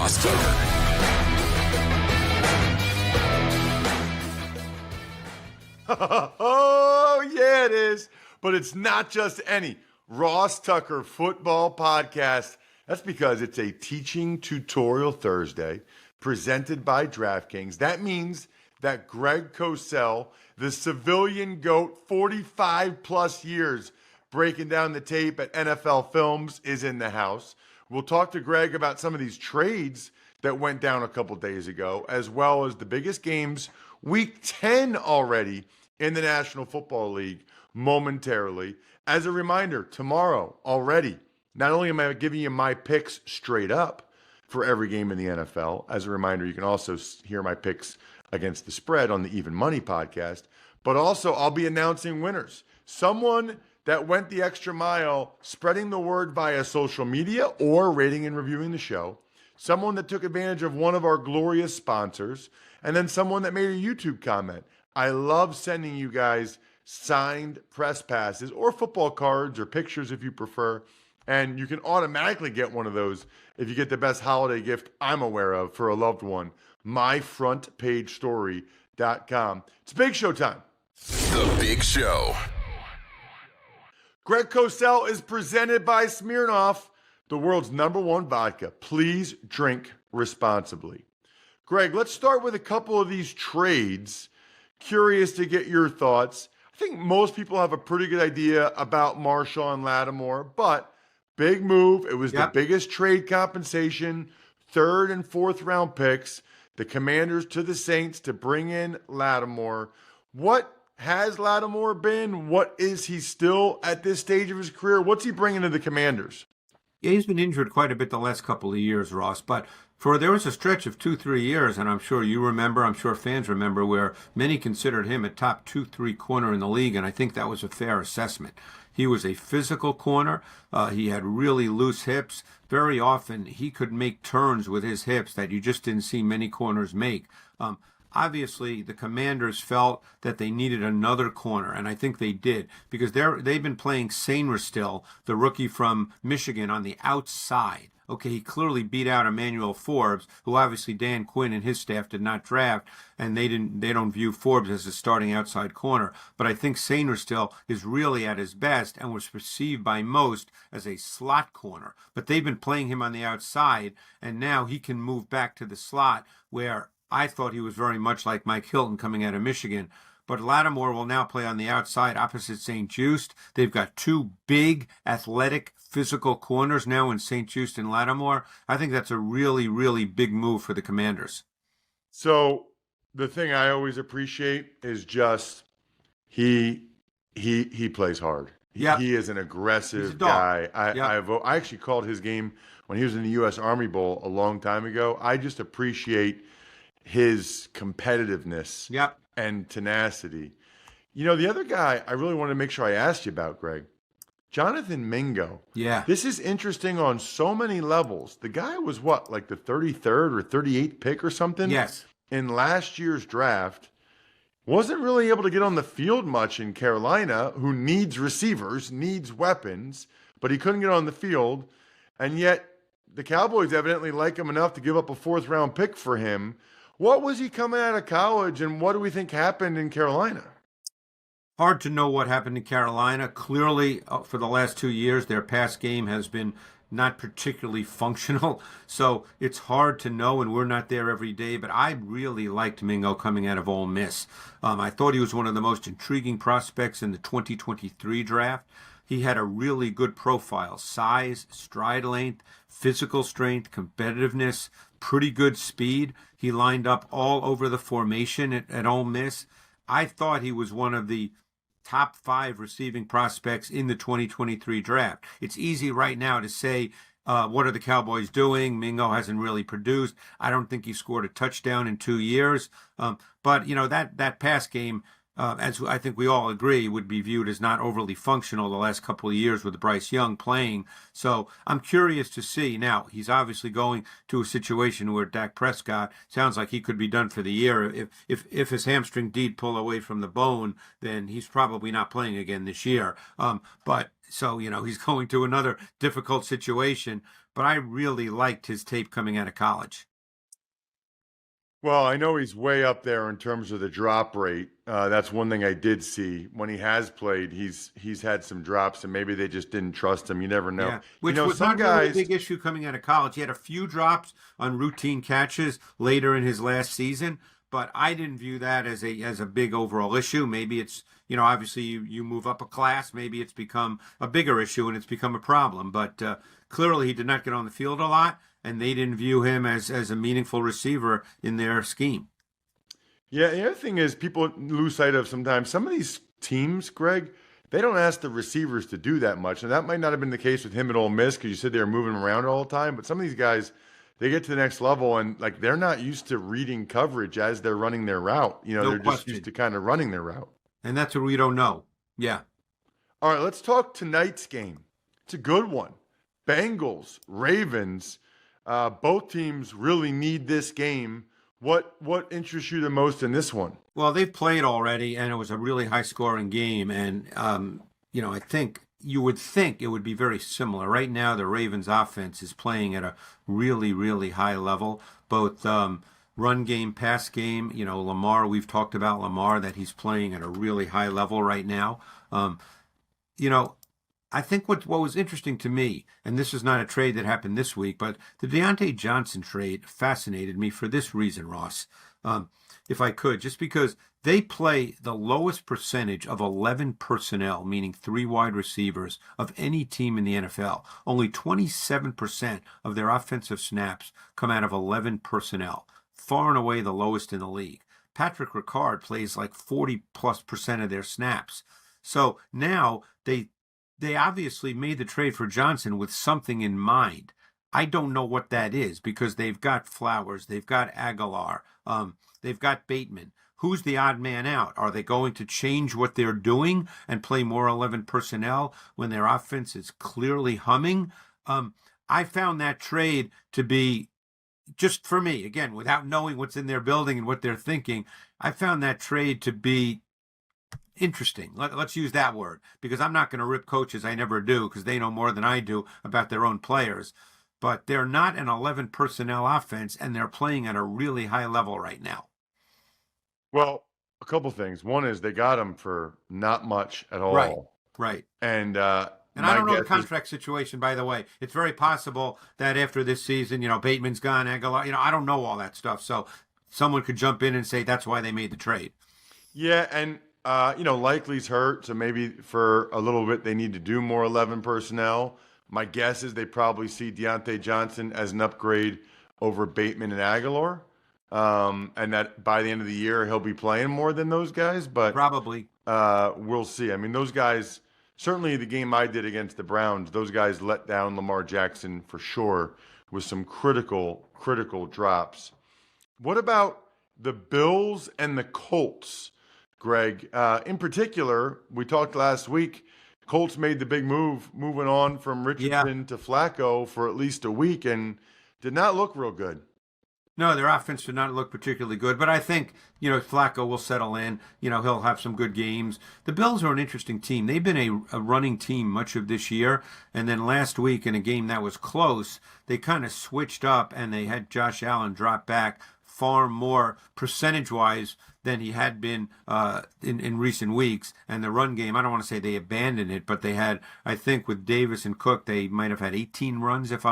Ross Tucker. Oh, yeah, it is. But it's not just any Ross Tucker football podcast. That's because it's a teaching tutorial Thursday presented by DraftKings. That means that Greg Cosell, the civilian GOAT, 45 plus years breaking down the tape at NFL Films, is in the house. We'll talk to Greg about some of these trades that went down a couple days ago, as well as the biggest games, week 10 already in the National Football League momentarily. As a reminder, tomorrow already, not only am I giving you my picks straight up for every game in the NFL, as a reminder, you can also hear my picks against the spread on the Even Money podcast, but also I'll be announcing winners. Someone that went the extra mile spreading the word via social media or rating and reviewing the show, someone that took advantage of one of our glorious sponsors, and then someone that made a YouTube comment. I love sending you guys signed press passes or football cards or pictures if you prefer, and you can automatically get one of those if you get the best holiday gift I'm aware of for a loved one, myfrontpagestory.com. It's Big Show time. The Big Show. Greg Cosell is presented by Smirnoff, the world's #1 vodka. Please drink responsibly. Greg, let's start with a couple of these trades. Curious to get your thoughts. I think most people have a pretty good idea about Marshawn Lattimore, but big move. It was the biggest trade compensation, 3rd and 4th round picks, the Commanders to the Saints to bring in Lattimore. What has Lattimore been? What is he still at this stage of his career? What's he bringing to the Commanders? Yeah, he's been injured quite a bit the last couple of years, Ross, but there was a stretch of 2-3 years, and I'm sure you remember, I'm sure fans remember, where many considered him a top 2-3 corner in the league, and I think that was a fair assessment. He was a physical corner. He had really loose hips. Very often he could make turns with his hips that you just didn't see many corners make. Obviously, the Commanders felt that they needed another corner, and I think they did, because they've been playing Sainristil, the rookie from Michigan, on the outside. Okay, he clearly beat out Emmanuel Forbes, who obviously Dan Quinn and his staff did not draft, and they don't view Forbes as a starting outside corner. But I think Sainristil is really at his best and was perceived by most as a slot corner. But they've been playing him on the outside, and now he can move back to the slot, where I thought he was very much like Mike Hilton coming out of Michigan. But Lattimore will now play on the outside opposite St. Juste. They've got two big, athletic, physical corners now in St. Juste and Lattimore. I think that's a really, really big move for the Commanders. So the thing I always appreciate is just he plays hard. Yeah. He is an aggressive guy. I actually called his game when he was in the U.S. Army Bowl a long time ago. I just appreciate his competitiveness and tenacity. You know, the other guy I really wanted to make sure I asked you about, Greg, Jonathan Mingo. Yeah. This is interesting on so many levels. The guy was what, like the 33rd or 38th pick or something? Yes. In last year's draft. Wasn't really able to get on the field much in Carolina, who needs receivers, needs weapons, but he couldn't get on the field. And yet the Cowboys evidently like him enough to give up a 4th round pick for him. What was he coming out of college, and what do we think happened in Carolina? Hard to know what happened in Carolina. Clearly, for the last 2 years, their pass game has been not particularly functional, so it's hard to know, and we're not there every day, but I really liked Mingo coming out of Ole Miss. I thought he was one of the most intriguing prospects in the 2023 draft. He had a really good profile: size, stride length, physical strength, competitiveness, pretty good speed. He lined up all over the formation at Ole Miss. I thought he was one of the top 5 receiving prospects in the 2023 draft. It's easy right now to say, what are the Cowboys doing? Mingo hasn't really produced. I don't think he scored a touchdown in 2 years. But, you know, that pass game, as I think we all agree, would be viewed as not overly functional the last couple of years with Bryce Young playing. So I'm curious to see. Now, he's obviously going to a situation where Dak Prescott sounds like he could be done for the year. If his hamstring did pull away from the bone, then he's probably not playing again this year. So, you know, he's going to another difficult situation. but I really liked his tape coming out of college. Well, I know he's way up there in terms of the drop rate. That's one thing I did see when he has played. He's had some drops, and maybe they just didn't trust him. You never know. Yeah, which was Some not really a guys. big issue coming out of college. He had a few drops on routine catches later in his last season, but I didn't view that as a big overall issue. Maybe it's, obviously you move up a class, maybe it's become a bigger issue and it's become a problem. But clearly he did not get on the field a lot, and they didn't view him as a meaningful receiver in their scheme. Yeah, the other thing is people lose sight of sometimes. Some of these teams, Greg, they don't ask the receivers to do that much. And that might not have been the case with him at Ole Miss because you said they were moving him around all the time. But some of these guys, they get to the next level and like they're not used to reading coverage as they're running their route. No They're just question. used to kind of running their route. And that's what we don't know. Yeah. All right, let's talk tonight's game. It's a good one. Bengals, Ravens. Both teams really need this game. What interests you the most in this one? Well, they've played already, and it was a really high-scoring game. And, I think you would think it would be very similar. Right now, the Ravens' offense is playing at a really, really high level, both run game, pass game. Lamar, we've talked about Lamar, that he's playing at a really high level right now. I think what was interesting to me, and this is not a trade that happened this week, but the Deontay Johnson trade fascinated me for this reason, Ross. If I could, just because they play the lowest percentage of 11 personnel, meaning 3 wide receivers, of any team in the NFL. Only 27% of their offensive snaps come out of 11 personnel, far and away the lowest in the league. Patrick Ricard plays like 40+% of their snaps. So now they obviously made the trade for Johnson with something in mind. I don't know what that is because they've got Flowers, they've got Aguilar, they've got Bateman. Who's the odd man out? Are they going to change what they're doing and play more 11 personnel when their offense is clearly humming? I found that trade to be, just for me, again, without knowing what's in their building and what they're thinking, I found that trade to be interesting. Let's use that word, because I'm not going to rip coaches. I never do, because they know more than I do about their own players. But they're not an 11 personnel offense, and they're playing at a really high level right now. Well, a couple things. One is they got him for not much at all. Right. And I don't know the contract situation, by the way. It's very possible that after this season, Bateman's gone, Aguilar, I don't know all that stuff. So someone could jump in and say that's why they made the trade. Yeah, and Likely's hurt, so maybe for a little bit they need to do more 11 personnel. My guess is they probably see Deontay Johnson as an upgrade over Bateman and Aguilar, and that by the end of the year he'll be playing more than those guys. But probably we'll see. I mean, those guys, certainly the game I did against the Browns, those guys let down Lamar Jackson for sure with some critical drops. What about the Bills and the Colts? Greg, in particular, we talked last week, Colts made the big move, moving on from Richardson to Flacco for at least a week, and did not look real good. No, their offense did not look particularly good, but I think, Flacco will settle in. He'll have some good games. The Bills are an interesting team. They've been a running team much of this year, and then last week in a game that was close, they kind of switched up, and they had Josh Allen drop back far more percentage-wise than he had been in recent weeks. And the run game, I don't want to say they abandoned it, but they had, I think with Davis and Cook, they might have had 18 runs if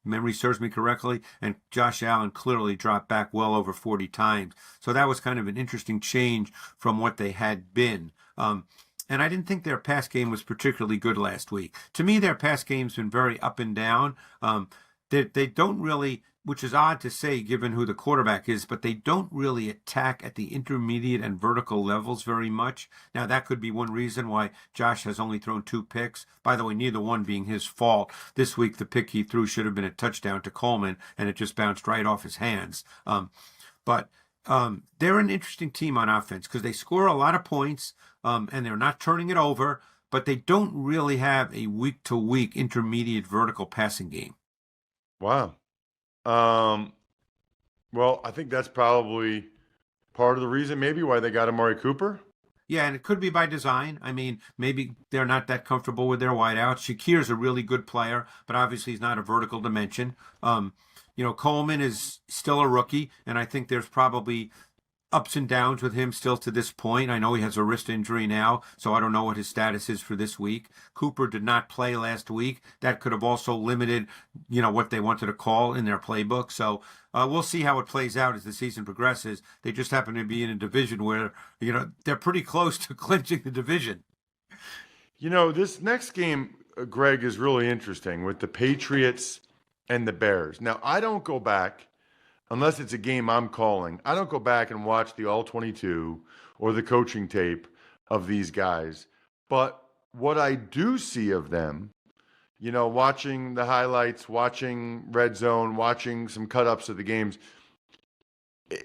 memory serves me correctly, and Josh Allen clearly dropped back well over 40 times. So that was kind of an interesting change from what they had been. And I didn't think their pass game was particularly good last week. To me, their pass game's been very up and down. They don't really, which is odd to say given who the quarterback is, but they don't really attack at the intermediate and vertical levels very much. Now, that could be one reason why Josh has only thrown 2 picks. By the way, neither one being his fault. This week, the pick he threw should have been a touchdown to Coleman, and it just bounced right off his hands. But they're an interesting team on offense because they score a lot of points, and they're not turning it over, but they don't really have a week-to-week intermediate vertical passing game. Wow. Well, I think that's probably part of the reason maybe why they got Amari Cooper. Yeah, and it could be by design. I mean, maybe they're not that comfortable with their wideouts. Shakir's a really good player, but obviously he's not a vertical dimension. Coleman is still a rookie, and I think there's probably ups and downs with him still to this point. I know he has a wrist injury now, so I don't know what his status is for this week. Cooper did not play last week. That could have also limited, what they wanted to call in their playbook. So we'll see how it plays out as the season progresses. They just happen to be in a division where, they're pretty close to clinching the division. This next game, Greg, is really interesting with the Patriots and the Bears. Now, I don't go back unless it's a game I'm calling. I don't go back and watch the All-22 or the coaching tape of these guys. But what I do see of them, watching the highlights, watching Red Zone, watching some cut-ups of the games,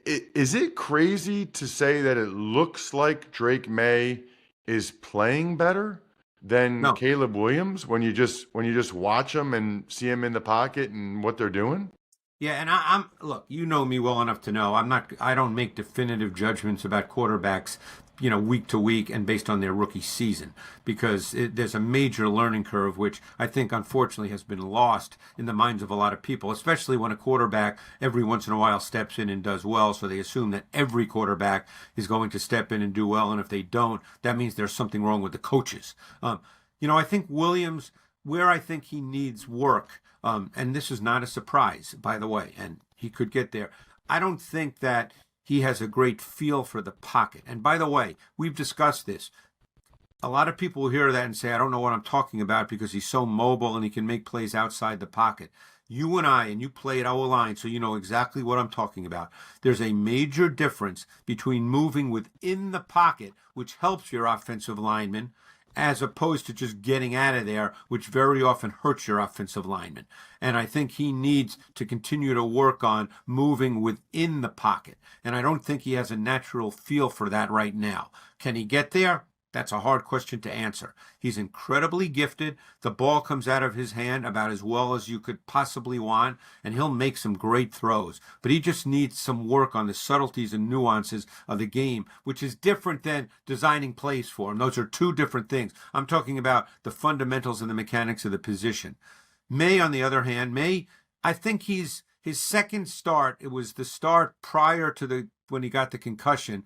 is it crazy to say that it looks like Drake May is playing better than Caleb Williams when you just watch them and see them in the pocket and what they're doing? Yeah, and look, you know me well enough to know I don't make definitive judgments about quarterbacks, week to week and based on their rookie season, because there's a major learning curve, which I think unfortunately has been lost in the minds of a lot of people, especially when a quarterback every once in a while steps in and does well. So they assume that every quarterback is going to step in and do well. And if they don't, that means there's something wrong with the coaches. I think Williams, where I think he needs work, and this is not a surprise, by the way, and he could get there. I don't think that he has a great feel for the pocket. And by the way, we've discussed this. A lot of people will hear that and say, I don't know what I'm talking about because he's so mobile and he can make plays outside the pocket. You and you play at our line, so you know exactly what I'm talking about. There's a major difference between moving within the pocket, which helps your offensive lineman, as opposed to just getting out of there, which very often hurts your offensive lineman. And I think he needs to continue to work on moving within the pocket. And I don't think he has a natural feel for that right now. Can he get there? That's a hard question to answer. He's incredibly gifted. The ball comes out of his hand about as well as you could possibly want, and he'll make some great throws. But he just needs some work on the subtleties and nuances of the game, which is different than designing plays for him. Those are two different things. I'm talking about the fundamentals and the mechanics of the position. May, on the other hand, I think his second start, it was the start prior to when he got the concussion.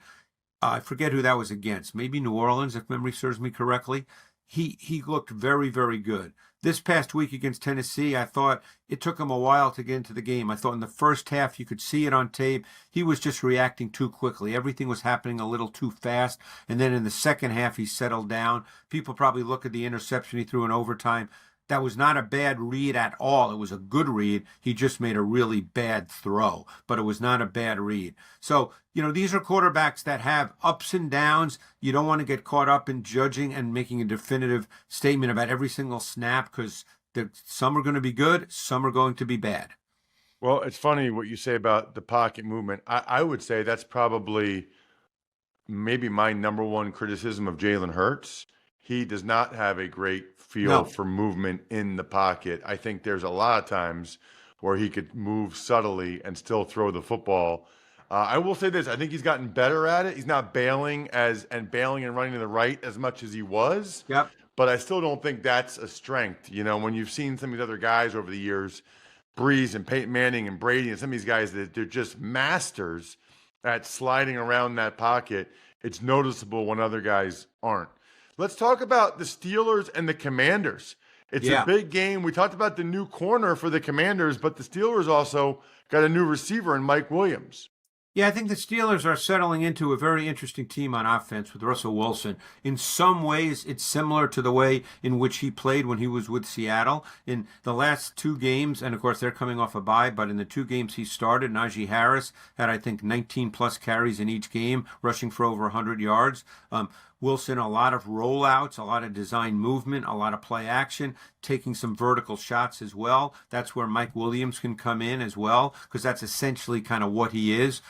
I forget who that was against. Maybe New Orleans, if memory serves me correctly. He looked very, very good. This past week against Tennessee, I thought it took him a while to get into the game. I thought in the first half, you could see it on tape. He was just reacting too quickly. Everything was happening a little too fast. And then in the second half, he settled down. People probably look at the interception he threw in overtime. That was not a bad read at all. It was a good read. He just made a really bad throw, but it was not a bad read. So, these are quarterbacks that have ups and downs. You don't want to get caught up in judging and making a definitive statement about every single snap because some are going to be good, some are going to be bad. Well, it's funny what you say about the pocket movement. I would say that's probably maybe my number one criticism of Jalen Hurts. He does not have a great feel for movement in the pocket. I think there's a lot of times where he could move subtly and still throw the football. I will say this. I think he's gotten better at it. He's not bailing and running to the right as much as he was. Yep. But I still don't think that's a strength. When you've seen some of these other guys over the years, Breeze and Peyton Manning and Brady and some of these guys, that they're just masters at sliding around that pocket. It's noticeable when other guys aren't. Let's talk about the Steelers and the Commanders. It's a big game. We talked about the new corner for the Commanders, but the Steelers also got a new receiver in Mike Williams. Yeah, I think the Steelers are settling into a very interesting team on offense with Russell Wilson. In some ways, it's similar to the way in which he played when he was with Seattle. In the last two games, and of course they're coming off a bye, but in the two games he started, Najee Harris had, I think, 19-plus carries in each game, rushing for over 100 yards. Wilson, a lot of rollouts, a lot of design movement, a lot of play action, taking some vertical shots as well. That's where Mike Williams can come in as well, because that's essentially kind of what he is.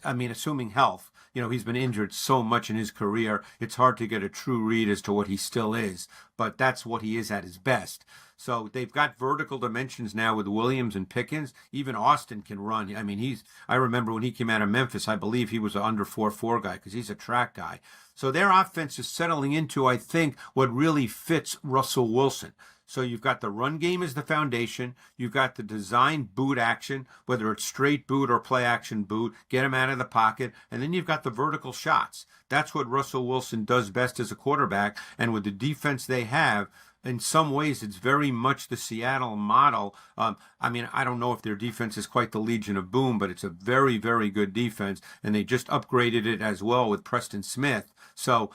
I mean, assuming health. he's been injured so much in his career. It's hard to get a true read as to what he still is, but that's what he is at his best. So they've got vertical dimensions now with Williams and Pickens. Even Austin can run. I mean, I remember when he came out of Memphis, I believe he was an under 4.4 guy because he's a track guy. So their offense is settling into, I think, what really fits Russell Wilson. So you've got the run game as the foundation. You've got the design boot action, whether it's straight boot or play action boot, get him out of the pocket. And then you've got the vertical shots. That's what Russell Wilson does best as a quarterback. And with the defense they have, in some ways, it's very much the Seattle model. I mean, I don't know if their defense is quite the Legion of Boom, but it's a very, very good defense. And they just upgraded it as well with Preston Smith. So,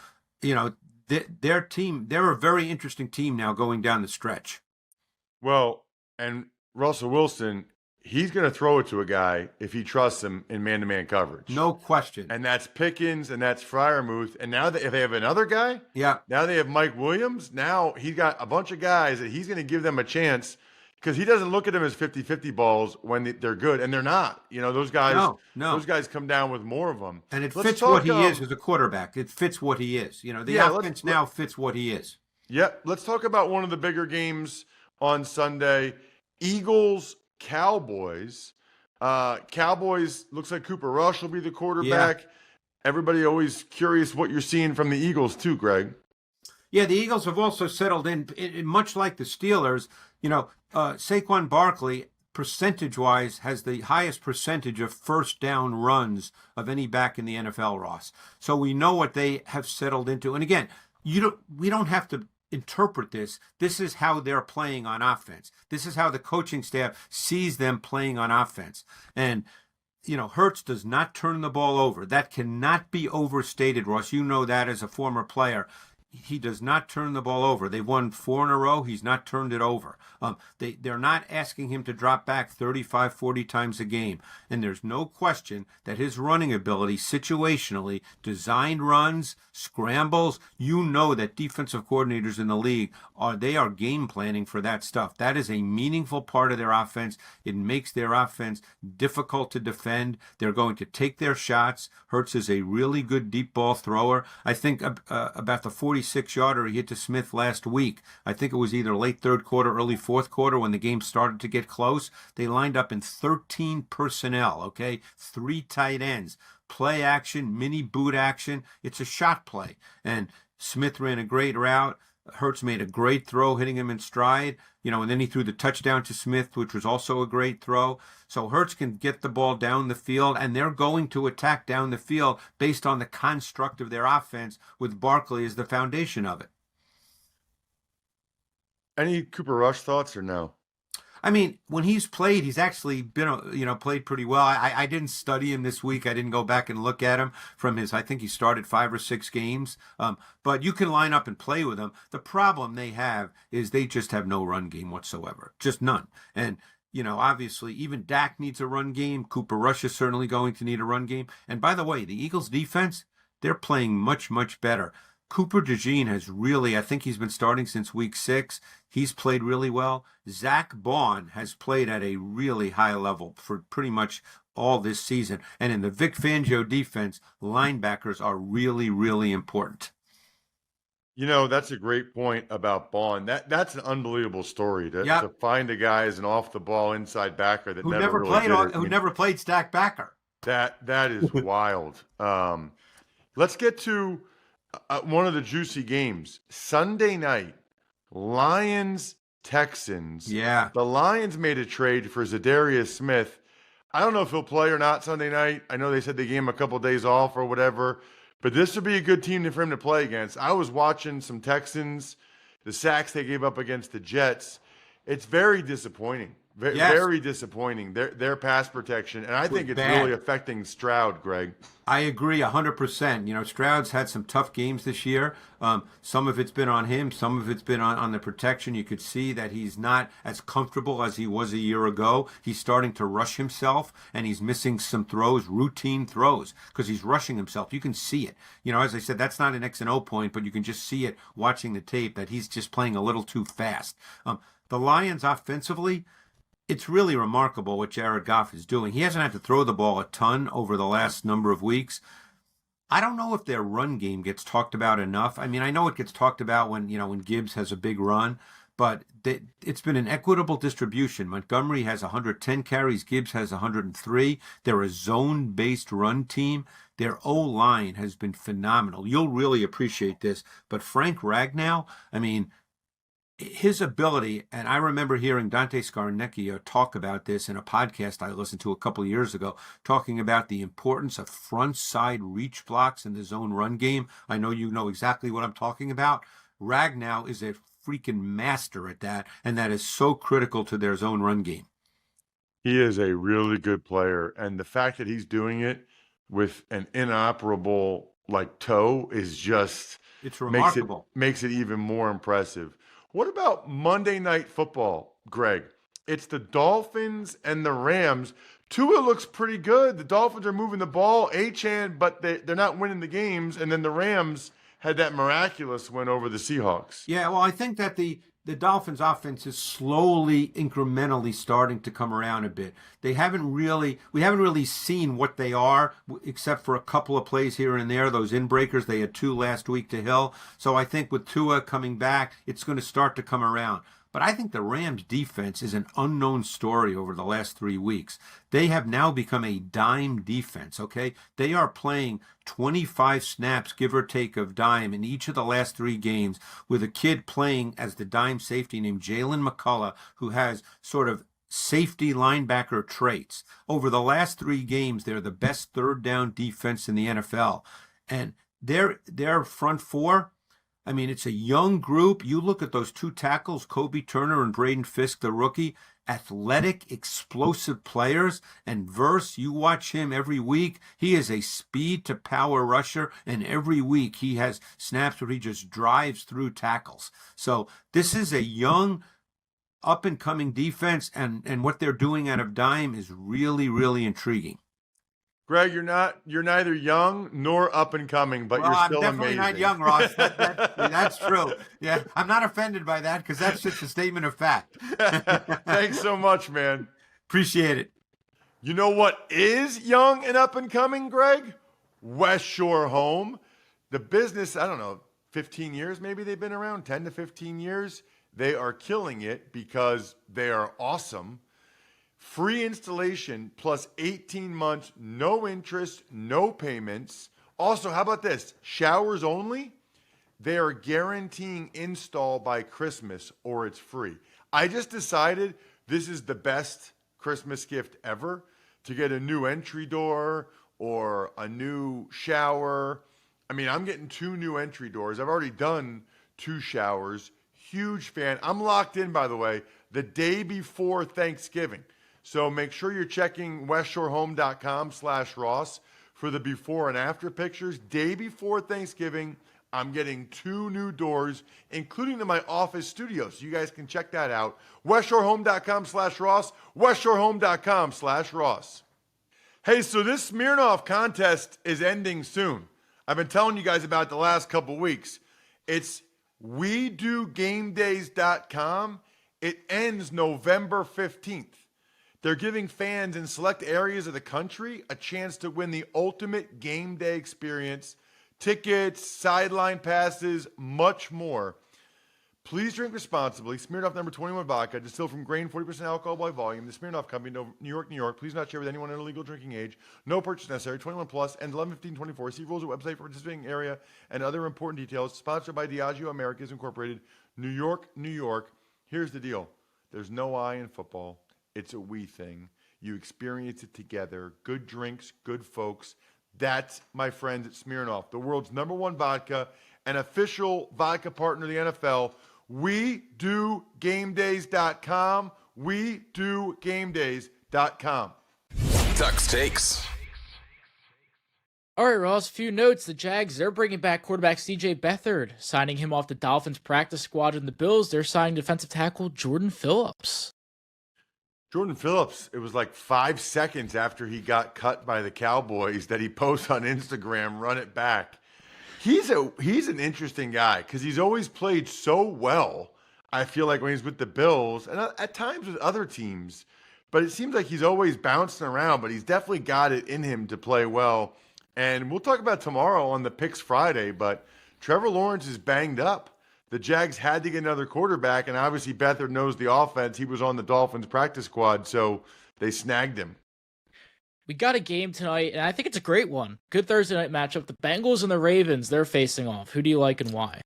their team, they're a very interesting team now going down the stretch. Well, and Russell Wilson, he's going to throw it to a guy if he trusts him in man-to-man coverage. No question. And that's Pickens, and that's Freiermuth. And now if they have another guy, yeah. Now they have Mike Williams. Now he's got a bunch of guys that he's going to give them a chance because he doesn't look at them as 50-50 balls when they're good, and they're not. Those guys. No. Those guys come down with more of them, and it fits what he is as a quarterback. It fits what he is. The offense now fits what he is. Yep. Let's talk about one of the bigger games on Sunday: Eagles Cowboys. Cowboys looks like Cooper Rush will be the quarterback. Yeah. Everybody always curious what you're seeing from the Eagles too, Greg. Yeah, the Eagles have also settled in much like the Steelers. Saquon Barkley, percentage-wise, has the highest percentage of first down runs of any back in the NFL, Ross. So we know what they have settled into. And again, we don't have to interpret this. This is how they're playing on offense. This is how the coaching staff sees them playing on offense. And Hurts does not turn the ball over. That cannot be overstated, Ross. You know that as a former player. He does not turn the ball over. They've won 4 in a row. He's not turned it over. They're not asking him to drop back 35, 40 times a game. And there's no question that his running ability, situationally, designed runs, scrambles, that defensive coordinators in the league they are game planning for that stuff. That is a meaningful part of their offense. It makes their offense difficult to defend. They're going to take their shots. Hurts is a really good deep ball thrower. I think about the 46-yarder he hit to Smith last week. I think it was either late third quarter, early fourth quarter when the game started to get close. They lined up in 13 personnel, okay? 3 tight ends. Play action, mini boot action. It's a shot play. And Smith ran a great route. Hurts made a great throw, hitting him in stride, and then he threw the touchdown to Smith, which was also a great throw. So Hurts can get the ball down the field, and they're going to attack down the field based on the construct of their offense with Barkley as the foundation of it. Any Cooper Rush thoughts or no? I mean, when he's played, he's actually been, played pretty well. I didn't study him this week. I didn't go back and look at him from I think he started 5 or 6 games. But you can line up and play with him. The problem they have is they just have no run game whatsoever. Just none. And, obviously, even Dak needs a run game. Cooper Rush is certainly going to need a run game. And by the way, the Eagles defense, they're playing much, much better. Cooper DeJean has really, I think he's been starting since week 6. He's played really well. Zach Bond has played at a really high level for pretty much all this season. And in the Vic Fangio defense, linebackers are really, really important. That's a great point about Bond. That's an unbelievable story to find a guy as an off-the-ball inside backer that who never played stack backer. That is wild. Let's get to one of the juicy games. Sunday night, Lions-Texans. Yeah. The Lions made a trade for Zadarius Smith. I don't know if he'll play or not Sunday night. I know they said they gave him a couple days off or whatever, but this would be a good team for him to play against. I was watching some Texans, the sacks they gave up against the Jets. It's very disappointing. Very disappointing. Their pass protection, and I think it's really affecting Stroud, Greg. I agree 100%. Stroud's had some tough games this year. Some of it's been on him. Some of it's been on the protection. You could see that he's not as comfortable as he was a year ago. He's starting to rush himself, and he's missing some throws, routine throws, because he's rushing himself. You can see it. As I said, that's not an X and O point, but you can just see it watching the tape that he's just playing a little too fast. The Lions offensively, it's really remarkable what Jared Goff is doing. He hasn't had to throw the ball a ton over the last number of weeks. I don't know if their run game gets talked about enough. I mean, I know it gets talked about when, when Gibbs has a big run, but it's been an equitable distribution. Montgomery has 110 carries, Gibbs has 103. They're a zone-based run team. Their O-line has been phenomenal. You'll really appreciate this. But Frank Ragnow, I mean, his ability, and I remember hearing Dante Scarnecchia talk about this in a podcast I listened to a couple of years ago, talking about the importance of front side reach blocks in the zone run game. I know you know exactly what I'm talking about. Ragnow is a freaking master at that, and that is so critical to their zone run game. He is a really good player, and the fact that he's doing it with an inoperable toe is just it's remarkable. Makes it even more impressive. What about Monday Night Football, Greg? It's the Dolphins and the Rams. Tua looks pretty good. The Dolphins are moving the ball, but they're not winning the games. And then the Rams had that miraculous win over the Seahawks. Yeah, well, I think that the Dolphins offense is slowly, incrementally starting to come around a bit. We haven't really seen what they are, except for a couple of plays here and there, those in-breakers. They had 2 last week to Hill. So I think with Tua coming back, it's going to start to come around. But I think the Rams defense is an unknown story over the last 3 weeks. They have now become a dime defense, okay? They are playing 25 snaps, give or take, of dime in each of the last 3 games, with a kid playing as the dime safety named Jalen McCullough, who has sort of safety linebacker traits. Over the last 3 games, they're the best third down defense in the NFL. And their front four, I mean, it's a young group. You look at those 2 tackles, Kobe Turner and Braden Fisk, the rookie, athletic, explosive players. And Verse, you watch him every week. He is a speed to power rusher. And every week he has snaps where he just drives through tackles. So this is a young, up-and-coming defense. And what they're doing out of dime is really, really intriguing. Greg, you're neither young nor up and coming, but you're still I'm definitely amazing. not young, Ross. That's true. Yeah, I'm not offended by that because that's just a statement of fact. Thanks so much, man. Appreciate it. You know what is young and up and coming, Greg? West Shore Home. The business, I don't know, 15 years maybe they've been around, 10 to 15 years. They are killing it because they are awesome. Free installation plus 18 months, no interest, no payments. Also, how about this? Showers only? They are guaranteeing install by Christmas or it's free. I just decided this is the best Christmas gift ever, to get a new entry door or a new shower. I mean, I'm getting 2 new entry doors. I've already done 2 showers. Huge fan. I'm locked in, by the way, the day before Thanksgiving. So make sure you're checking westshorehome.com/Ross for the before and after pictures. Day before Thanksgiving, I'm getting 2 new doors, including to my office studio. So you guys can check that out. westshorehome.com/Ross, westshorehome.com/Ross. Hey, so this Smirnoff contest is ending soon. I've been telling you guys about it the last couple weeks. It's WeDoGameDays.com. It ends November 15th. They're giving fans in select areas of the country a chance to win the ultimate game day experience, tickets, sideline passes, much more. Please drink responsibly. Smirnoff number 21 vodka, distilled from grain, 40% alcohol by volume. The Smirnoff Company, New York, New York. Please not share with anyone under legal drinking age. No purchase necessary. 21 plus. And 11/15/24. See rules at website for participating area and other important details. Sponsored by Diageo Americas Incorporated, New York, New York. Here's the deal. There's no I in football. It's a we thing. You experience it together. Good drinks, good folks. That's my friends at Smirnoff, the world's #1 vodka, an official vodka partner of the NFL. WeDoGameDays.com. WeDoGameDays.com. Tuck's Takes. All right, Ross, a few notes. The Jags, they're bringing back quarterback C.J. Beathard, signing him off the Dolphins practice squad. And the Bills, they're signing defensive tackle Jordan Phillips. Jordan Phillips, it was like 5 seconds after he got cut by the Cowboys that he posts on Instagram, run it back. He's an interesting guy because he's always played so well, I feel like, when he's with the Bills and at times with other teams. But it seems like he's always bouncing around, but he's definitely got it in him to play well And we'll talk about tomorrow on the Picks Friday, but Trevor Lawrence is banged up. The Jags had to get another quarterback, and obviously Beathard knows the offense. He was on the Dolphins practice squad, so they snagged him. We got a game tonight, and I think it's a great one. Good Thursday night matchup. The Bengals and the Ravens, they're facing off. Who do you like and why?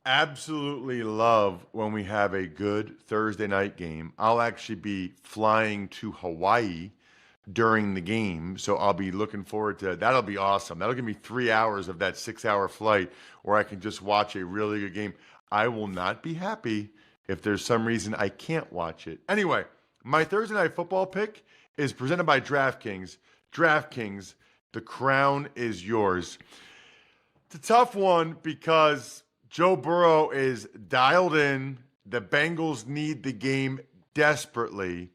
Absolutely love when we have a good Thursday night game. I'll actually be flying to Hawaii during the game, so I'll be looking forward to it. That'll be awesome. That'll give me 3 hours of that 6-hour flight where I can just watch a really good game. I will not be happy if there's some reason I can't watch it. Anyway, my Thursday night football pick is presented by DraftKings. DraftKings, the crown is yours. It's a tough one because Joe Burrow is dialed in. The Bengals need the game desperately.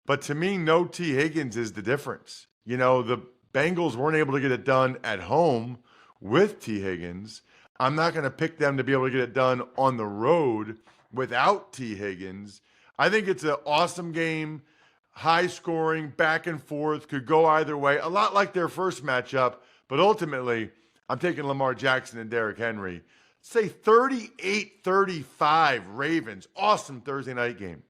But to me, no T. Higgins is the difference. You know, the Bengals weren't able to get it done at home with T. Higgins. I'm not going to pick them to be able to get it done on the road without T. Higgins. I think it's an awesome game, high scoring, back and forth, could go either way, a lot like their first matchup. But ultimately, I'm taking Lamar Jackson and Derrick Henry. Say 38-35 Ravens. Awesome Thursday night game.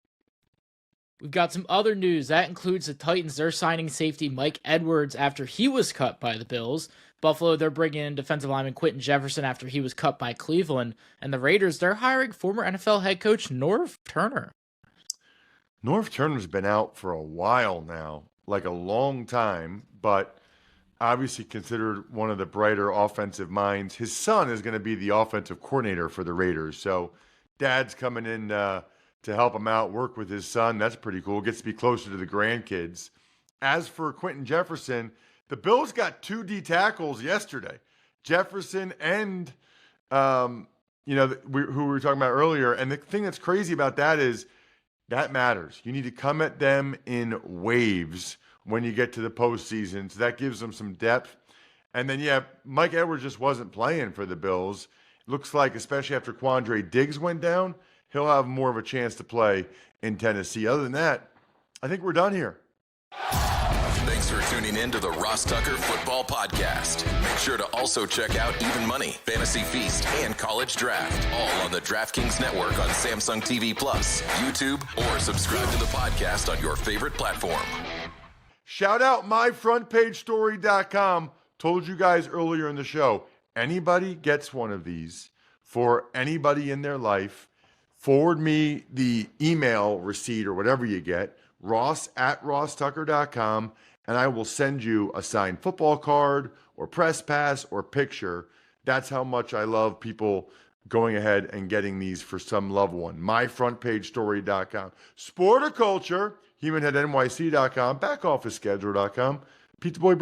We've got some other news. That includes the Titans. They're signing safety Mike Edwards after he was cut by the Bills. Buffalo, they're bringing in defensive lineman Quentin Jefferson after he was cut by Cleveland. And the Raiders, they're hiring former NFL head coach Norv Turner. Norv Turner's been out for a while now, like a long time, but obviously considered one of the brighter offensive minds. His son is going to be the offensive coordinator for the Raiders. So dad's coming in to help him out, work with his son. That's pretty cool. Gets to be closer to the grandkids. As for Quentin Jefferson, the Bills got 2 D tackles yesterday. Jefferson and, who we were talking about earlier. And the thing that's crazy about that is that matters. You need to come at them in waves when you get to the postseason. So that gives them some depth. And then, Mike Edwards just wasn't playing for the Bills. Looks like, especially after Quandre Diggs went down, he'll have more of a chance to play in Tennessee. Other than that, I think we're done here. Thanks for tuning in to the Ross Tucker Football Podcast. Make sure to also check out Even Money, Fantasy Feast, and College Draft, all on the DraftKings Network on Samsung TV Plus, YouTube, or subscribe to the podcast on your favorite platform. Shout out myfrontpagestory.com. Told you guys earlier in the show, anybody gets one of these for anybody in their life, forward me the email receipt or whatever you get, ross@rosstucker.com, and I will send you a signed football card or press pass or picture. That's how much I love people going ahead and getting these for some loved one. myfrontpagestory.com. Sport or culture, humanheadnyc.com, backofficeschedule.com, Pizza Boy